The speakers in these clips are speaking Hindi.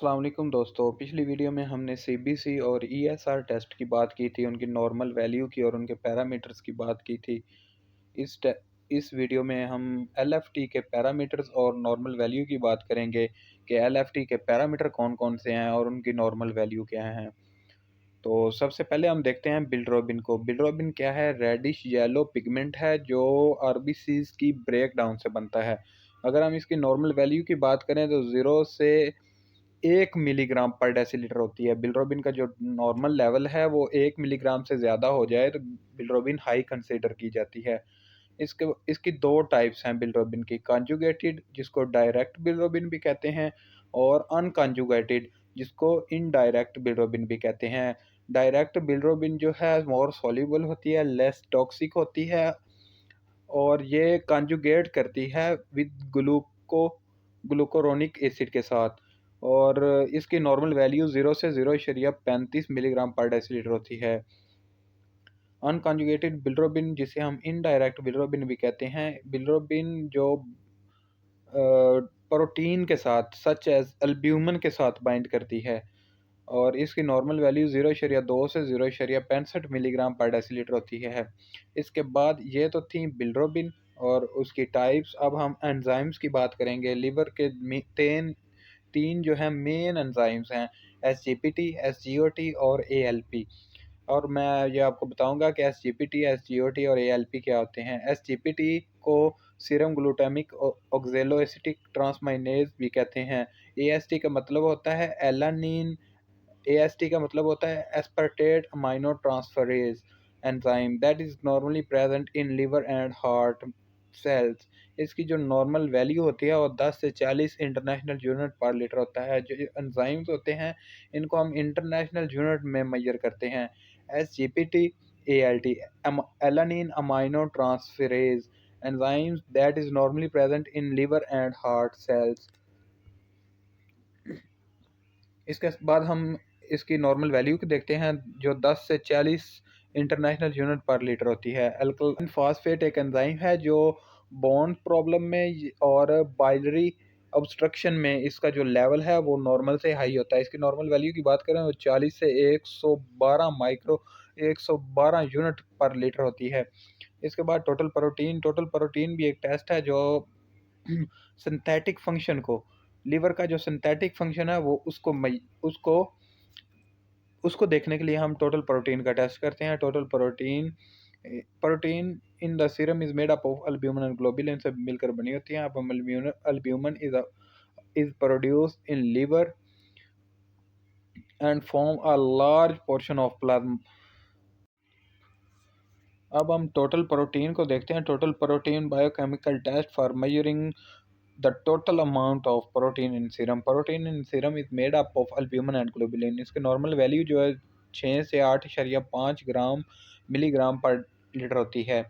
अस्सलाम वालेकुम दोस्तों। पिछली वीडियो में हमने सीबीसी और ईएसआर टेस्ट की बात की थी, उनकी नॉर्मल वैल्यू की और उनके पैरामीटर्स की बात की थी। इस टे इस वीडियो में हम एलएफटी के पैरामीटर्स और नॉर्मल वैल्यू की बात करेंगे कि एलएफटी के पैरामीटर कौन-कौन से हैं और उनकी नॉर्मल वैल्यू क्या हैं। तो सबसे पहले हम देखते हैं बिलिरुबिन को। बिलिरुबिन क्या है? रेडिश येलो पिगमेंट है जो आरबीसीज़ की ब्रेकडाउन से बनता है। अगर हम इसकी नॉर्मल वैल्यू की बात करें तो 0 से 1 मिलीग्राम पर डेसीलीटर होती है। बिलिरुबिन का जो नॉर्मल लेवल है वो 1 मिलीग्राम से ज़्यादा हो जाए तो बिलिरुबिन हाई कंसीडर की जाती है। इसके इसकी 2 टाइप्स हैं बिलिरुबिन की, कॉन्जुगेटेड जिसको डायरेक्ट बिलिरुबिन भी कहते हैं और अनकॉन्जुगेटेड जिसको इनडायरेक्ट बिलिरुबिन भी कहते हैं। डायरेक्ट बिलिरुबिन जो है मोर सॉल्युबल होती है, लेस टॉक्सिक होती है और ये कॉन्जुगेट करती है विद ग्लूकुरोनिक एसिड के साथ और इसकी नॉर्मल वैल्यू 0 से 0.35 मिलीग्राम पर डेसीलीटर होती है। अनकॉन्जुगेटेड बिलिरुबिन जिसे हम इनडायरेक्ट बिलिरुबिन भी कहते हैं, बिलिरुबिन जो प्रोटीन के साथ सच एज़ एल्ब्यूमिन के साथ बाइंड करती है और इसकी नॉर्मल वैल्यू 0.2 से 0.65 मिलीग्राम पर डेसीलीटर होती है। इसके बाद ये तो थी बिलिरुबिन और उसकी टाइप्स। अब हम एंजाइम्स की बात करेंगे। लिवर के तीन तीन जो है मेन एंजाइम्स हैं, एसजीपीटी, एसजीओटी और एएलपी। और मैं ये आपको बताऊंगा कि एसजीपीटी, एसजीओटी और एएलपी क्या होते हैं। एसजीपीटी को सीरम ग्लूटामिक ऑक्जेलोएसिटिक ट्रांसमाइनेज भी कहते हैं। एएसटी का मतलब होता है एलानिन, AST का मतलब होता है aspartate amino transferase enzyme that is normally present in liver and heart cells. इसकी जो नॉर्मल वैल्यू होती है वो 10 से 40 इंटरनेशनल यूनिट पर लीटर होता है। जो एंजाइम्स होते हैं इनको हम इंटरनेशनल यूनिट में मेजर करते हैं। SGPT, ALT, alanine amino transferase enzymes that is normally present in liver and heart cells. इसके बाद हम इसकी नॉर्मल वैल्यू को देखते हैं जो 10 से 40 इंटरनेशनल यूनिट पर लीटर होती है। अल्कलाइन फॉस्फेट एक एंजाइम है जो बोन प्रॉब्लम में और बाइलरी ऑब्स्ट्रक्शन में इसका जो लेवल है वो नॉर्मल से हाई होता है। इसकी नॉर्मल वैल्यू की बात करें तो 40 से 112 यूनिट पर लीटर होती है। इसके बाद टोटल प्रोटीन भी एक टेस्ट है जो सिंथेटिक फंक्शन को, लिवर का जो सिंथेटिक फंक्शन है वो उसको उसको देखने के लिए हम टोटल प्रोटीन का टेस्ट करते हैं। Total protein in the serum is made up of albumin and globulin से मिलकर बनी होती है। अब हम albumin is produced in liver and form a large portion of plasma. अब हम टोटल प्रोटीन को देखते हैं। Total protein biochemical test for measuring the total amount of protein in serum. Protein in serum is made up of albumin and globulin. इसके नॉर्मल वैल्यू जो है 6 से 8.5 ग्राम मिलीग्राम पर लीटर होती है।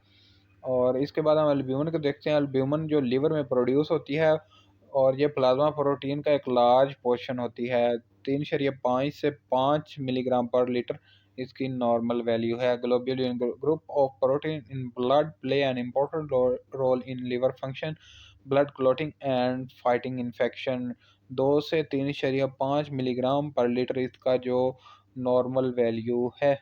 और इसके बाद हम एल्ब्यूमिन को देखते हैं। एल्ब्यूमिन जो लिवर में प्रोड्यूस होती है और ये प्लाज्मा प्रोटीन का एक लार्ज पोर्शन होती है। 3.5 से 5 मिलीग्राम पर लीटर इसकी नॉर्मल वैल्यू है। Globulin group of protein in blood play an important role in liver function, blood clotting and fighting infection. 2 से 3.5 मिलीग्राम पर लीटर इसका जो नॉर्मल वैल्यू है।